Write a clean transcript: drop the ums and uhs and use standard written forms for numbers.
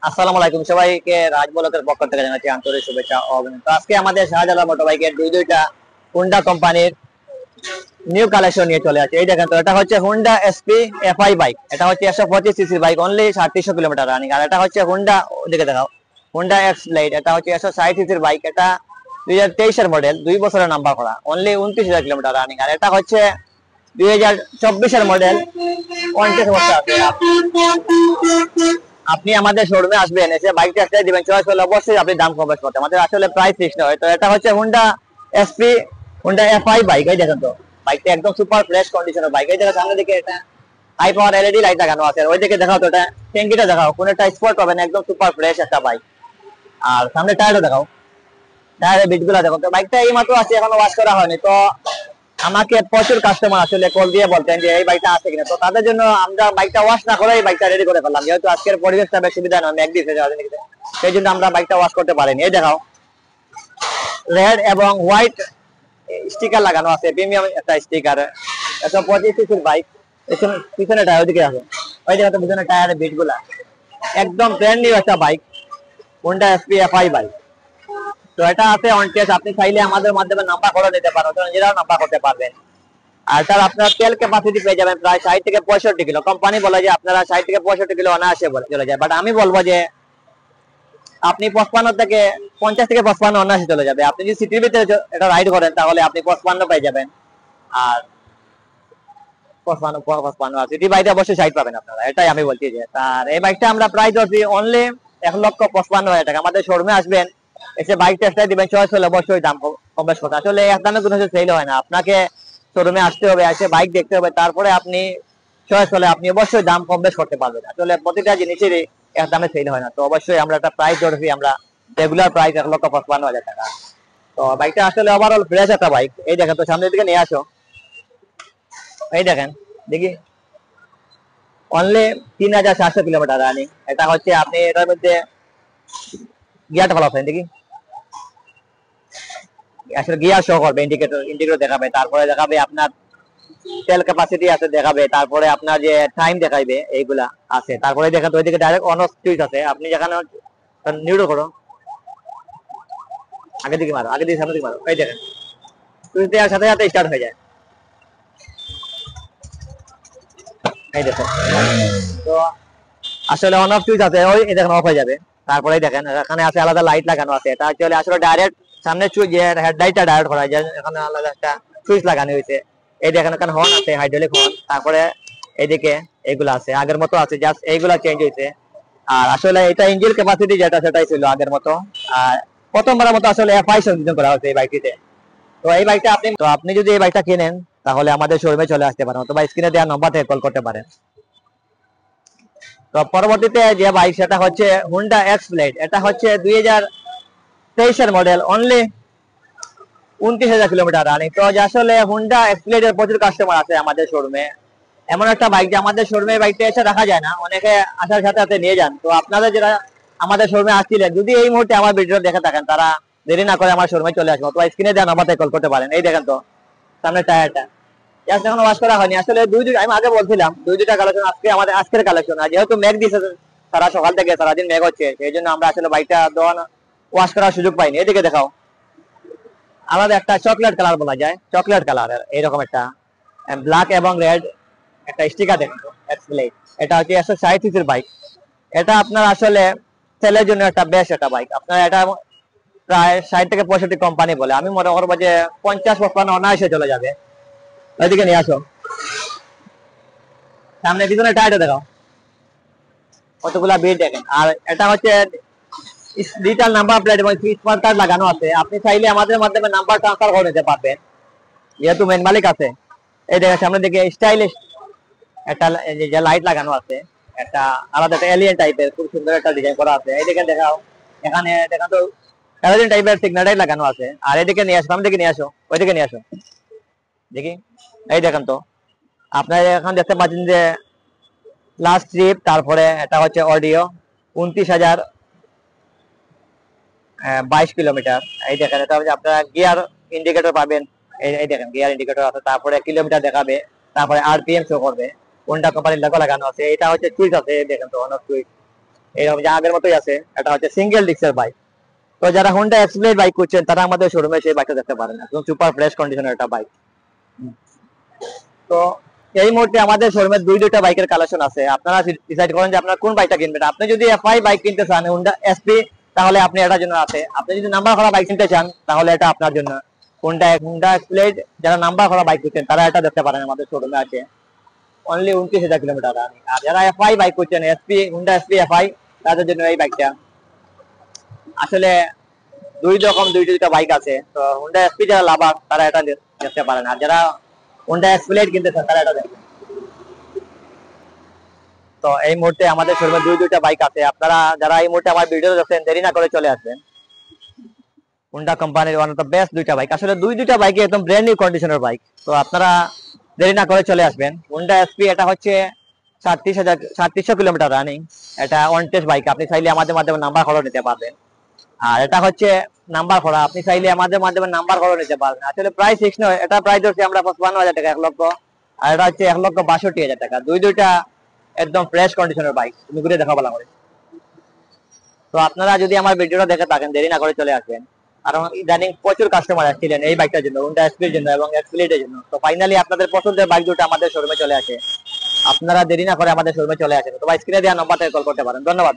আসসালামু আলাইকুম সবাইকে রাজ ব্লকের পক্ষ থেকে জানাচ্ছি আন্তরিক শুভেচ্ছা ও অভিনন্দন। তো আজকে আমাদের শাহজালাল মোটরবাইকের দুইটা হুন্ডা কোম্পানির নিউ কালেকশন নিয়ে চলে আসে। এই দেখেন, তো এটা হচ্ছে হুন্ডা এসপি এফআই বাইক। এটা হচ্ছে 125 CC bike, only 3700 kilometre running. আর এটা হচ্ছে হুন্ডা, ওদিকে দেখাও, হুন্ডা এক্স ব্লেড। এটা হচ্ছে 160 সিসির বাইক। এটা 2023 এর মডেল, 2 বছরের নাম্বার করা, অনলি 29,000 কিলোমিটার রানিং। আর এটা হচ্ছে 2024 এর মডেল, 29 বছর আছে। আপনি আমাদের শোরুমে আসবেন, এসে বাইক টেস্ট দিবেন, চয়েস হলে অবশ্যই আপনি দাম কম বেশ করতে। আমাদের আসলে প্রাইস ফিক্সড হয়। তো এটা হচ্ছে Honda SP, Honda FI bike. এই দেখেন, তো বাইকটা একদম সুপার ফ্রেশ কন্ডিশনের বাইক। এই দেখেন সামনে দিকে এটা হাই পাওয়ার এলইডি লাইট লাগানো আছে। ওই দিকে দেখাও, তো এটা ট্যাঙ্কিটা দেখাও, কোন একটা স্পট পাবেন, একদম সুপার ফ্রেশ একটা বাইক। আর সামনে টায়ারটা দেখাও, টায়ারের বিটগুলো দেখো। তো বাইকটা এই মাত্র আছে, এখনো ওয়াশ করা হয়নি। তো আমাকে প্রচুর কাস্টমার আসলে কল দিয়ে বলতেন যে এই বাইকটা আছে কিনা। তো তাদের জন্য আমরা বাইকটা ওয়াশ না করে এই বাইকটা রেডি করে ফেললাম, যেহেতু আজকের পরিবেশটা বেশ সুবিধা নয়, মেঘ দিয়েছে সেই জন্য আমরা বাইকটা ওয়াশ করতে পারিনি। এই দেখাও, রেড এবং হোয়াইট স্টিকার লাগানো আছে, প্রিমিয়াম একটা স্টিকার। 125 সিসির বাইক। পিছনে টায়ার ওইদিকে আছে, ওই দেখো, পিছনে টায়ারের বিট গুলা একদম ব্র্যান্ড নিউ একটা bike, Honda SP FI bike. তো এটা আছে অন টেস্ট। আপনি চাইলে আমাদের মাধ্যমে নাম্বার করে নিতে পারেন, নিজেরাও নাম্বার করতে পারবেন। আর তার আপনার তেল ক্যাপাসিটি পেয়ে যাবেন প্রায় 60 থেকে 65 কিলো। কোম্পানি বলে যে আপনারা 60 থেকে 65 কিলো অনায়াসে চলে যায়, বাট আমি বলবো যে আপনি 55 থেকে 50 থেকে 55 অনায়াসে চলে যাবে। আপনি যদি সিটির ভিতরে এটা রাইড করেন তাহলে আপনি 55 পেয়ে যাবেন। আর 55 আর সিটি বাইকে অবশ্যই 60 পাবেন আপনারা, এটাই আমি বলছি। যে আর এই বাইকটা আমরা প্রাইস ধরছি অনলি 1,55,000 টাকা। আমাদের শোরুমে আসবেন, এসে বাইক টেস্ট দিবেন, চয়েস হলে অবশ্যই দাম কম বেশ করতে। আসলে এক দামে কোনো সেল হয় না, আপনাকে শোরুমে আসতে হবে, এসে বাইক দেখতে হবে, তারপরে আপনি চয়েস হলে আপনি অবশ্যই দাম কম বেশ করতে পারবেন। আসলে প্রতিটা জিনিসেরই এক দামে সেল হয় না। তো অবশ্যই আমরা একটা প্রাইস ধরেছি, আমরা রেগুলার প্রাইস 1,55,000 টাকা। তো বাইকটা আসলে ওভারঅল ফ্রেশ একটা বাইক। এই দেখেন, তো সামনের দিকে নিয়ে আসো, এই দেখেন, দেখি অনলি 3,700 কিলোমিটার রানিং। এটা হচ্ছে আপনি এটার মধ্যে গিয়ারটা ভালো আছেন, দেখি আসলে গিয়ার শো করবে, ইন্ডিকেটর দেখাবে, তারপরে দেখাবে আপনার তেল ক্যাপাসিটি আছে দেখাবে, তারপরে আপনার যে টাইম দেখাইবে এইগুলা আছে। তারপরে দেখেন, তো ওইদিকে ডাইরেক্ট অন অফ সুইচ আছে। আপনি যেখানে নিউট্রাল করো, আগে দিকে মারো, আগে দিকে সামনে দিকে মারো, এই দেখেন সুইচ দেওয়ার সাথে সাথে স্টার্ট হয়ে যায়। এই দেখো, তো আসলে অন অফ সুইচ আছে, ওই দেখেন অফ হয়ে যাবে। তারপরে দেখেন এখানে আছে আলাদা লাইট লাগানো আছে। এটা অ্যাকচুয়ালি আসলে ডাইরেক্ট সামনে সুইচ, যে হেডলাইটটা ডাইরেক্ট করা যায়, এখানে আলাদা একটা সুইচ লাগানো হয়েছে। এই দেখেন এখানে হর্ন আছে, হাইড্রোলিক হর্ন। তারপরে এইদিকে এইগুলো আছে, আগের মতো আছে, জাস্ট এইগুলা চেঞ্জ হয়েছে। আর আসলে এটা ইঞ্জিন ক্যাপাসিটি যেটা সেটাই ছিল আগের মতো। আর প্রথমবারের মতো আসলে এফআই সংযোজন করা হয়েছে এই বাইকটিতে। তো এই বাইকটা আপনি যদি এই বাইকটা কিনেন তাহলে আমাদের শোরুমে চলে আসতে পারেন, অথবা স্ক্রিনে দেওয়া নম্বর থেকে কল করতে পারেন। তো পরবর্তীতে যে বাইক সেটা হচ্ছে হুন্ডা এক্স ব্লেড। এটা হচ্ছে 2023 এর মডেল, অনলি 29,000 কিলোমিটার রানিং। তো আসলে হুন্ডা এক্স ব্লেড এর প্রচুর কাস্টমার আছে আমাদের শোরুমে। এমন একটা বাইক যে আমাদের শোরুমে বাইকটা এসে রাখা যায় না, অনেকে আসার সাথে সাথে নিয়ে যান। তো আপনাদের যারা আমাদের শোরুমে আসছিলেন, যদি এই মুহূর্তে আমার ভিডিও দেখে থাকেন, তারা দেরি না করে আমার শোরুমে চলে আসবেন, অথবা স্ক্রিনে দেওয়া নাম্বার থেকে কল করতে পারেন। এই দেখেন, তো সামনে টায়ারটা জাস্ট এখন ওয়াশ করা হয়নি। আসলে আমি আগে বলছিলাম দুইটা কালেকশন, আজকের কালেকশন। আর যেহেতু মেঘ দিয়েছে সারা সকাল থেকে, সারাদিন মেঘ হচ্ছে, সেই জন্য আমরা আসলে বাইকটা ওয়াশ করার সুযোগ পাইনি। এদিকে দেখাও, আলাদা একটা চকলেট কালার বলা যায়, চকলেট কালার এইরকম একটা ব্ল্যাক এবং রেড একটা স্টিকার দেখো, এক্স ব্লেড। এটা হচ্ছে 160 সিসির বাইক। এটা আপনার আসলে সেলের জন্য একটা বেস্ট একটা বাইক। আপনার এটা প্রায় 60 থেকে 65 কোম্পানি বলে, আমি মনে করবো যে 50-55 অনায়াসে চলে যাবে। ওইদিকে নিয়ে আসো, সামনে পিছনে টায়ারটা দেখাও, কতগুলা বিট দেখেন। আর এটা হচ্ছে ডিজিটাল নাম্বার প্লেট এবং স্মার্ট কার্ড লাগানো আছে। আপনি চাইলে আমাদের মাধ্যমে নাম্বার ট্রান্সফার করে নিতে পারবেন, যেহেতু মেন মালিক আছে। এই দেখেন সামনে দিকে স্টাইলিশ একটা যে লাইট লাগানো আছে, একটা আলাদা একটা এলিয়েন টাইপের খুব সুন্দর একটা ডিজাইন করা আছে। এই দেখেন দেখাও, এখানে দেখেন তো এলিয়েন টাইপের সিগন্যাল লাইট লাগানো আছে। আর এদিকে নিয়ে আসো, সামনে দিকে নিয়ে আসো, ওইদিকে নিয়ে আসো, দেখি এই দেখেন, তো আপনারা এখন দেখতে পাচ্ছেন যে লাস্ট ট্রিপ। তারপরে এটা হচ্ছে অডিও 29,022 কিলোমিটার। এই দেখেন, এটা হচ্ছে আপনারা গিয়ার ইন্ডিকেটর পাবেন, এই দেখেন গিয়ার ইন্ডিকেটর আছে। তারপরে কিলোমিটার দেখাবে, তারপরে আরপিএম শো করবে, কোনটা কোম্পানির লোগো লাগানো আছে। এটা হচ্ছে সুইচ আছে, দেখেন তো অনেক সুইচ। এরকম যে আগের মতোই আছে। এটা হচ্ছে সিঙ্গেল ডিস্কের বাইক। তো যারা হোন্ডা এক্সপ্লেড বাইক খুঁজছেন তারা আমাদের শোরুমে সেই বাইকটা দেখতে পারেন, একদম সুপার ফ্রেশ কন্ডিশনের একটা বাইক। তো এই মুহূর্তে আমাদের শোরুমে দুইটা বাইকের কালেকশন আছে, আপনারা ডিসাইড করেন যে আপনারা কোন বাইকটা কিনবেন। আপনি যদি এফআই বাইক কিনতে চান হোন্ডা এসপি, তাহলে আপনি এটার জন্য আছে। আপনি যদি নাম্বার করা বাইক কিনতে চান তাহলে এটা আপনার জন্য। হোন্ডা এক্সপ্লেড যারা নাম্বার করা বাইক খুঁজছেন তারা এটা দেখতে পারেন, আমাদের শোরুমে আছে অনলি 29,000 কিলোমিটার। আর যারা এফআই বাইক খুঁজছেন হোন্ডা এসপি এফআই, তাদের জন্য এই বাইকটা। আসলে দুইটা বাইক আছে। তো হোন্ডা এসপি যারা লাভার তারা এটা দেখতে পারেন, আর যারা হোন্ডা এক্সপ্লেড কিনতে চান তারা এটা দেখবেন। তো এই মুহূর্তে আমাদের শোরুমে দুইটা বাইক আছে। আপনারা যারা এই মুহূর্তে আমার ভিডিও দেখছেন দেরি না করে চলে আসবেন। হোন্ডা কোম্পানির ওয়ান অফ দ্য বেস্ট দুইটা বাইক, আসলে দুইটা বাইক একদম ব্র্যান্ড নিউ কন্ডিশনের বাইক। তো আপনারা দেরি না করে চলে আসবেন। হোন্ডা এসপি এটা হচ্ছে 3700 কিলোমিটার রানিং, এটা অন টেস্ট বাইক। আপনি চাইলে আমাদের মাধ্যমে নাম্বার খরচ নিতে পারবেন। আর এটা হচ্ছে নাম্বার করা, আপনি চাইলে আমাদের মাধ্যমে নাম্বার খরচ নিতে পারবেন। আসলে প্রাইস ফিক্স নয়, এটা প্রাইস হচ্ছে আমরা 55,000 টাকা 1 লক্ষ, আর এটা হচ্ছে 1,62,000 টাকা। দুইটা একদম ফ্রেশ কন্ডিশনের বাইক, তুমি ঘুরে দেখা ভালো করে। তো আপনারা যদি আমার ভিডিওটা দেখে থাকেন দেরি না করে চলে আসবেন, কারণ ইদানিং প্রচুর কাস্টমার আসছিলেন এই বাইকটার জন্য, হোন্ডা এসপির জন্য এবং এক্সপ্লেডের জন্য। তো ফাইনালি আপনাদের পছন্দের বাইক দুটো আমাদের শোরুমে চলে আসে। আপনারা দেরি না করে আমাদের শোরুমে চলে আসেন। তো স্ক্রিনে দেওয়া নাম্বার থেকে কল করতে পারেন। ধন্যবাদ।